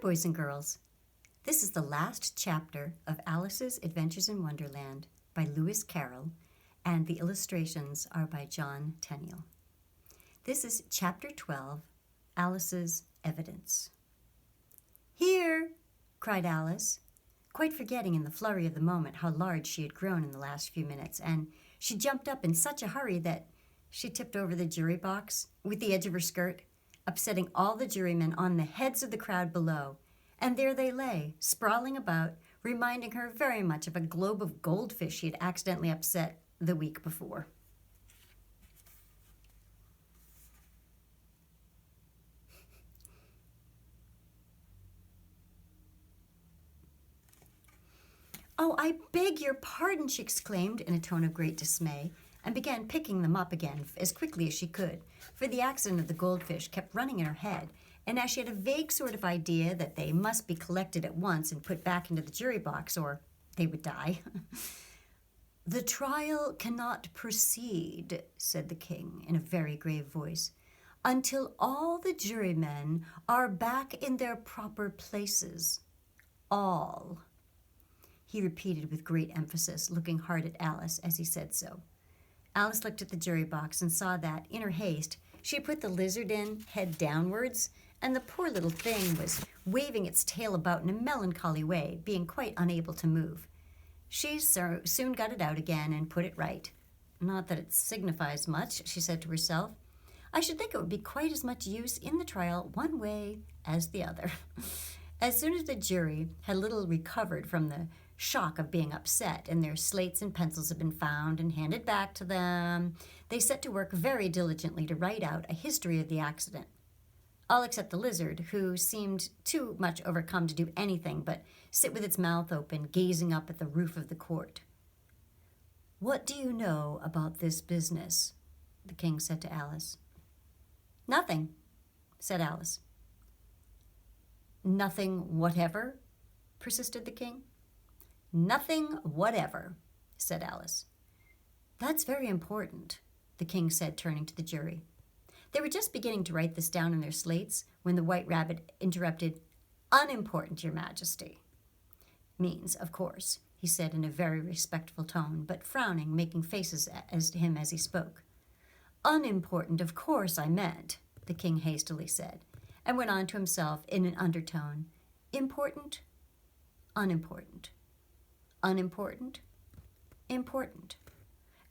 boys and girls. This is the last chapter of Alice's Adventures in Wonderland by Lewis Carroll, and the illustrations are by John Tenniel. This is Chapter 12, Alice's Evidence. "Here!" cried Alice, quite forgetting in the flurry of the moment how large she had grown in the last few minutes, and she jumped up in such a hurry that she tipped over the jury box with the edge of her skirt, upsetting all the jurymen on the heads of the crowd below, and there they lay, sprawling about, reminding her very much of a globe of goldfish she had accidentally upset the week before. "Oh, I beg your pardon," she exclaimed in a tone of great dismay, and began picking them up again as quickly as she could, for the accident of the goldfish kept running in her head, and as she had a vague sort of idea that they must be collected at once and put back into the jury box, or they would die. "The trial cannot proceed," said the king in a very grave voice, "until all the jurymen are back in their proper places. All." He repeated with great emphasis, looking hard at Alice as he said so. Alice looked at the jury box and saw that, in her haste, she had put the lizard in head downwards, and the poor little thing was waving its tail about in a melancholy way, being quite unable to move. She soon got it out again and put it right. "Not that it signifies much," she said to herself. "I should think it would be quite as much use in the trial one way as the other." As soon as the jury had a little recovered from the shock of being upset, and their slates and pencils had been found and handed back to them, they set to work very diligently to write out a history of the accident. All except the lizard, who seemed too much overcome to do anything but sit with its mouth open, gazing up at the roof of the court. "What do you know about this business?" the king said to Alice. "Nothing," said Alice. "Nothing whatever?" persisted the king. "Nothing whatever," said Alice. "That's very important," the king said, turning to the jury. They were just beginning to write this down in their slates when the White Rabbit interrupted. "Unimportant, Your Majesty." "Means, of course," he said in a very respectful tone, but frowning, making faces at him as he spoke. "Unimportant, of course I meant," the king hastily said, and went on to himself in an undertone. "Important, unimportant. Unimportant, important,"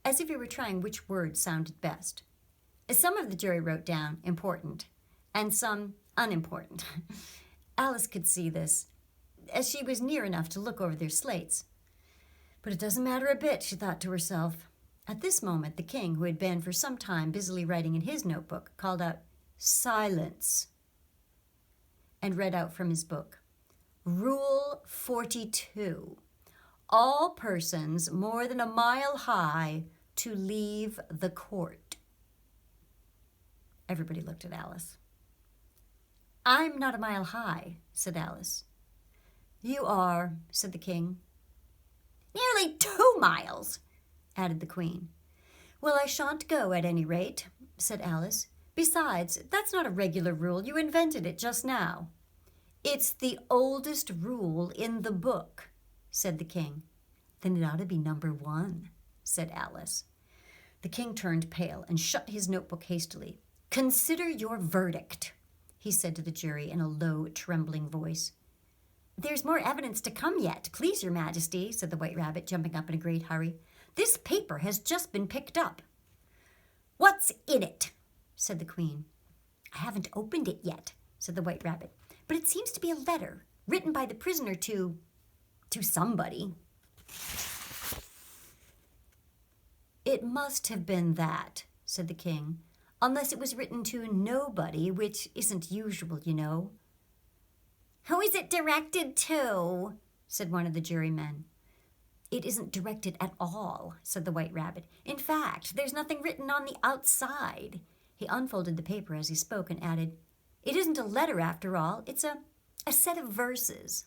as if he were trying which word sounded best. Some of the jury wrote down important, and some unimportant. Alice could see this, as she was near enough to look over their slates. "But it doesn't matter a bit," she thought to herself. At this moment, the king, who had been for some time busily writing in his notebook, called out, "Silence," and read out from his book, "Rule 42. All persons more than a mile high to leave the court." Everybody looked at Alice. "I'm not a mile high," said Alice. "You are," said the king. "Nearly 2 miles," added the queen. "Well, I shan't go at any rate," said Alice. "Besides, that's not a regular rule. You invented it just now." "It's the oldest rule in the book," said the king. "Then it ought to be number 1, said Alice. The king turned pale and shut his notebook hastily. "Consider your verdict," he said to the jury in a low, trembling voice. "There's more evidence to come yet, please, Your Majesty," said the White Rabbit, jumping up in a great hurry. "This paper has just been picked up." "What's in it?" said the queen. "I haven't opened it yet," said the White Rabbit, "but it seems to be a letter written by the prisoner to somebody." "It must have been that," said the king, "unless it was written to nobody, which isn't usual, you know." "Who is it directed to?" said one of the jurymen. "It isn't directed at all," said the White Rabbit. "In fact, there's nothing written on the outside." He unfolded the paper as he spoke and added, "It isn't a letter after all. It's a set of verses."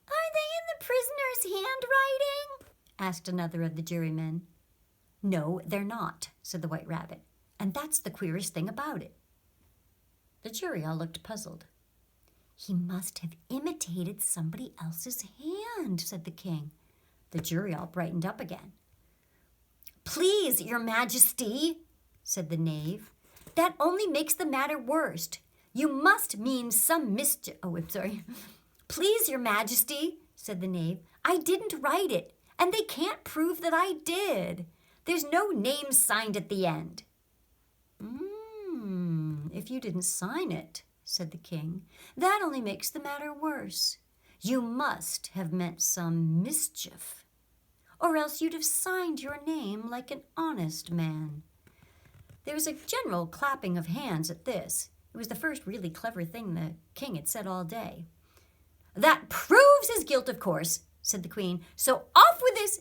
"Are they in the prisoner's handwriting?" asked another of the jurymen. "No, they're not," said the White Rabbit, "and that's the queerest thing about it." The jury all looked puzzled. He must have imitated somebody else's hand, said the king. The jury all brightened up again. Please, your majesty, said the knave. That only makes the matter worse. You must mean some mischief. Oh, I'm sorry. Please, your majesty, said the knave. I didn't write it, and they can't prove that I did. There's no name signed at the end. If you didn't sign it, said the king, that only makes the matter worse. You must have meant some mischief, or else you'd have signed your name like an honest man. There was a general clapping of hands at this. It was the first really clever thing the king had said all day. That proves his guilt, of course, said the queen. So off with this.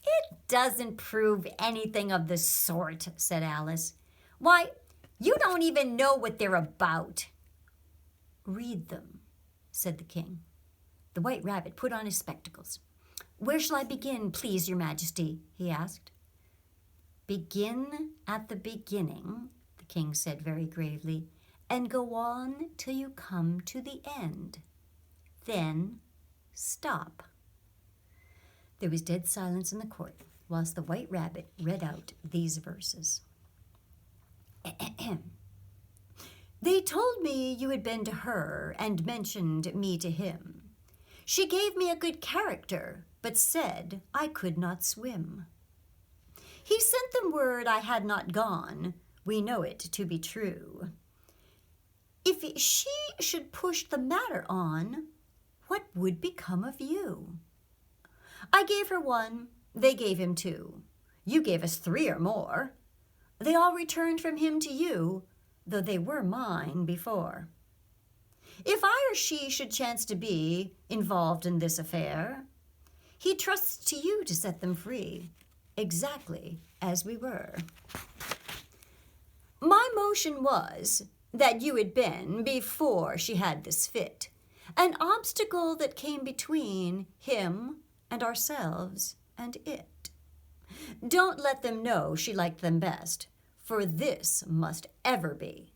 It doesn't prove anything of the sort, said Alice. Why, you don't even know what they're about. Read them, said the king. The White Rabbit put on his spectacles. Where shall I begin, please, your majesty? He asked. Begin at the beginning, the king said very gravely, and go on till you come to the end. Then stop. There was dead silence in the court whilst the White Rabbit read out these verses. They told me you had been to her and mentioned me to him. She gave me a good character, but said I could not swim. He sent them word I had not gone. We know it to be true. If she should push the matter on, what would become of you? I gave her 1, they gave him 2. You gave us 3 or more. They all returned from him to you, though they were mine before. If I or she should chance to be involved in this affair, he trusts to you to set them free, exactly as we were. My motion was that you had been, before she had this fit, an obstacle that came between him and ourselves and it. Don't let them know she liked them best, for this must ever be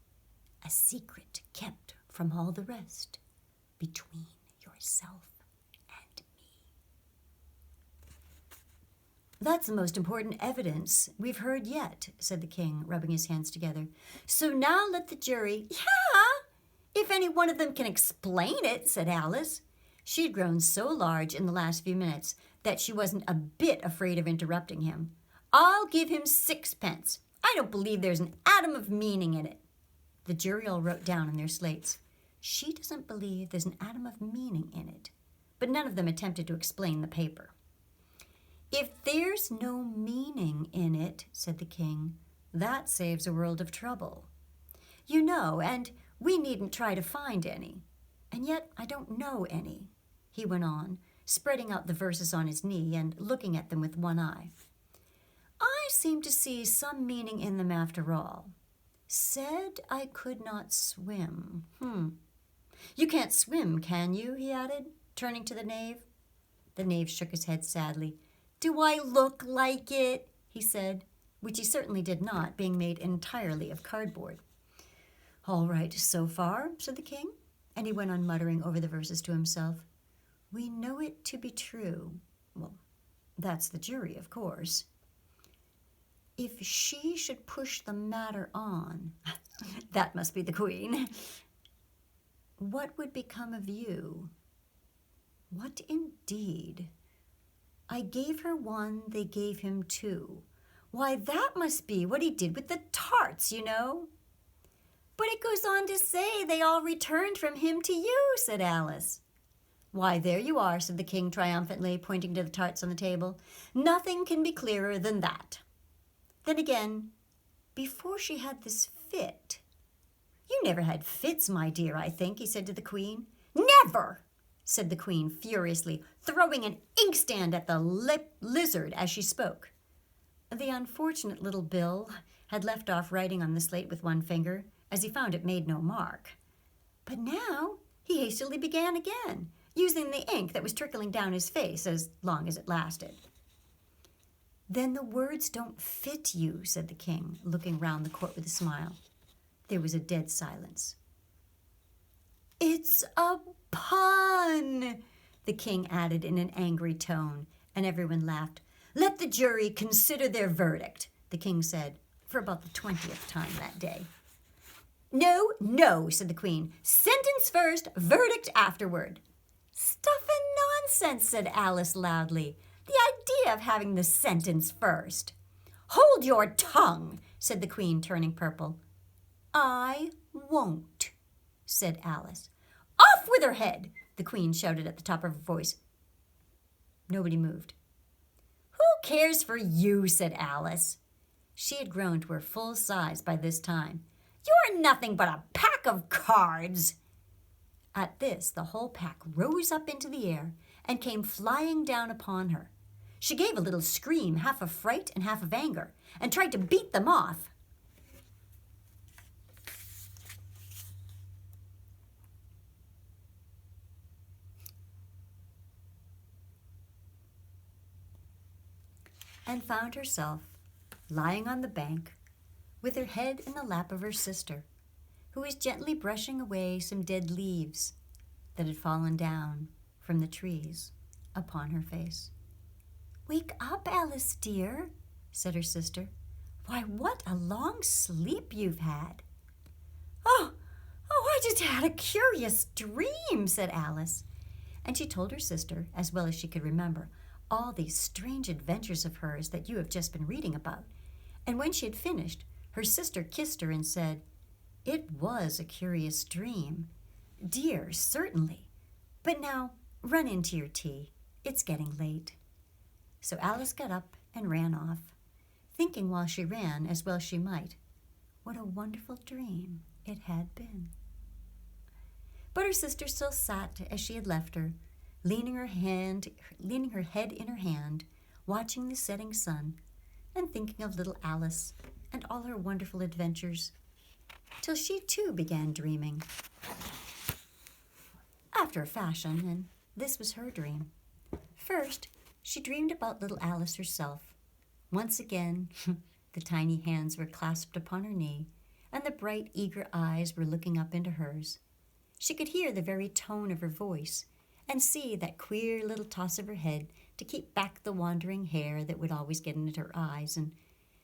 a secret kept from all the rest, between yourself and me. That's the most important evidence we've heard yet, said the king, rubbing his hands together. So now let the jury... Yeah, if any one of them can explain it, said Alice. She'd grown so large in the last few minutes that she wasn't a bit afraid of interrupting him. I'll give him 6pence. I don't believe there's an atom of meaning in it. The jury all wrote down on their slates, she doesn't believe there's an atom of meaning in it. But none of them attempted to explain the paper. If there's no meaning in it, said the king, that saves a world of trouble. You know, and we needn't try to find any. And yet I don't know any, he went on, spreading out the verses on his knee and looking at them with one eye. I seem to see some meaning in them after all. Said I could not swim. You can't swim, can you? He added, turning to the knave. The knave shook his head sadly. Do I look like it? He said, which he certainly did not, being made entirely of cardboard. All right, so far, said the king, and he went on muttering over the verses to himself. We know it to be true. Well, that's the jury, of course. If she should push the matter on, that must be the queen. What would become of you? What indeed? I gave her 1, they gave him 2. Why, that must be what he did with the tarts, you know. But it goes on to say they all returned from him to you, said Alice. Why, there you are, said the king triumphantly, pointing to the tarts on the table. Nothing can be clearer than that. Then again, before she had this fit. You never had fits, my dear, I think, he said to the queen. Never, said the queen furiously, throwing an inkstand at the lizard as she spoke. The unfortunate little Bill had left off writing on the slate with one finger, as he found it made no mark. But now he hastily began again, using the ink that was trickling down his face as long as it lasted. Then the words don't fit you, said the king, looking round the court with a smile. There was a dead silence. "It's a pun," the king added in an angry tone, and everyone laughed. "Let the jury consider their verdict," the king said, for about the 20th time that day. "No, no," said the queen. "Sentence first, verdict afterward." "Stuff and nonsense," said Alice loudly. "The idea of having the sentence first." "Hold your tongue," said the queen, turning purple. "I won't," said Alice. "Off with her head," the queen shouted at the top of her voice. Nobody moved. "Who cares for you?" said Alice. She had grown to her full size by this time. "You're nothing but a pack of cards." At this, the whole pack rose up into the air and came flying down upon her. She gave a little scream, half of fright and half of anger, and tried to beat them off. And found herself lying on the bank with her head in the lap of her sister, who was gently brushing away some dead leaves that had fallen down from the trees upon her face. "Wake up, Alice, dear," said her sister. "Why, what a long sleep you've had." Oh, I just had a curious dream," said Alice. And she told her sister, as well as she could remember, all these strange adventures of hers that you have just been reading about. And when she had finished, her sister kissed her and said, "It was a curious dream. Dear, certainly. But now run into your tea. It's getting late." So Alice got up and ran off, thinking while she ran, as well she might, what a wonderful dream it had been. But her sister still sat as she had left her, leaning her head in her hand, watching the setting sun, and thinking of little Alice and all her wonderful adventures, till she too began dreaming. After a fashion, and this was her dream. First, she dreamed about little Alice herself. Once again, the tiny hands were clasped upon her knee, and the bright, eager eyes were looking up into hers. She could hear the very tone of her voice, and see that queer little toss of her head to keep back the wandering hair that would always get into her eyes. And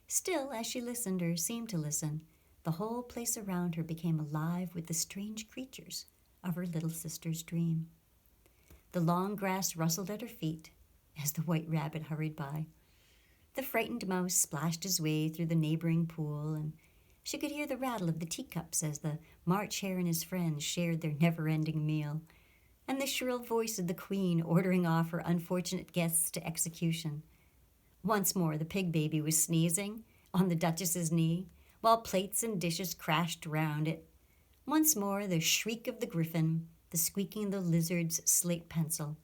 still, as she listened, or seemed to listen, the whole place around her became alive with the strange creatures of her little sister's dream. The long grass rustled at her feet as the white rabbit hurried by. The frightened mouse splashed his way through the neighboring pool, and she could hear the rattle of the teacups as the March Hare and his friends shared their never-ending meal, and the shrill voice of the queen ordering off her unfortunate guests to execution. Once more the pig baby was sneezing on the Duchess's knee, while plates and dishes crashed round it. Once more the shriek of the griffin, the squeaking of the lizard's slate pencil,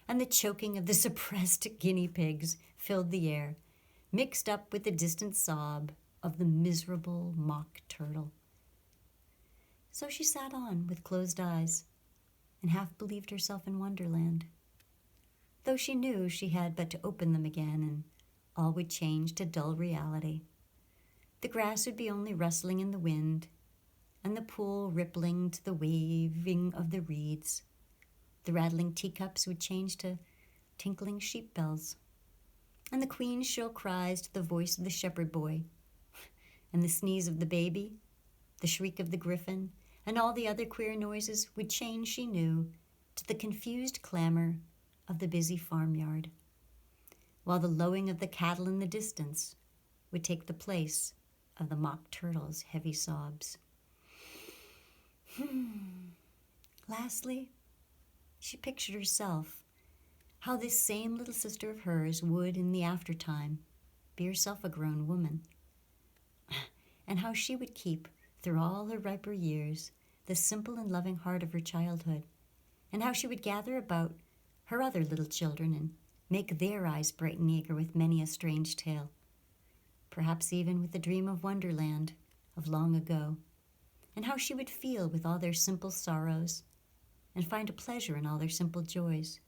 and the choking of the suppressed guinea pigs filled the air, mixed up with the distant sob of the miserable mock turtle. So she sat on with closed eyes, and half believed herself in Wonderland, though she knew she had but to open them again, and all would change to dull reality. The grass would be only rustling in the wind, and the pool rippling to the waving of the reeds. The rattling teacups would change to tinkling sheep bells, and the queen's shrill cries to the voice of the shepherd boy, and the sneeze of the baby, the shriek of the griffin, and all the other queer noises would change, she knew, to the confused clamor of the busy farmyard, while the lowing of the cattle in the distance would take the place of the mock turtle's heavy sobs. Lastly, she pictured herself, how this same little sister of hers would, in the aftertime, be herself a grown woman, and how she would keep, through all her riper years, the simple and loving heart of her childhood, and how she would gather about her other little children and make their eyes bright and eager with many a strange tale, perhaps even with the dream of Wonderland of long ago, and how she would feel with all their simple sorrows and find a pleasure in all their simple joys,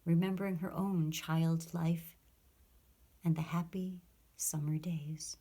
remembering her own child life and the happy summer days.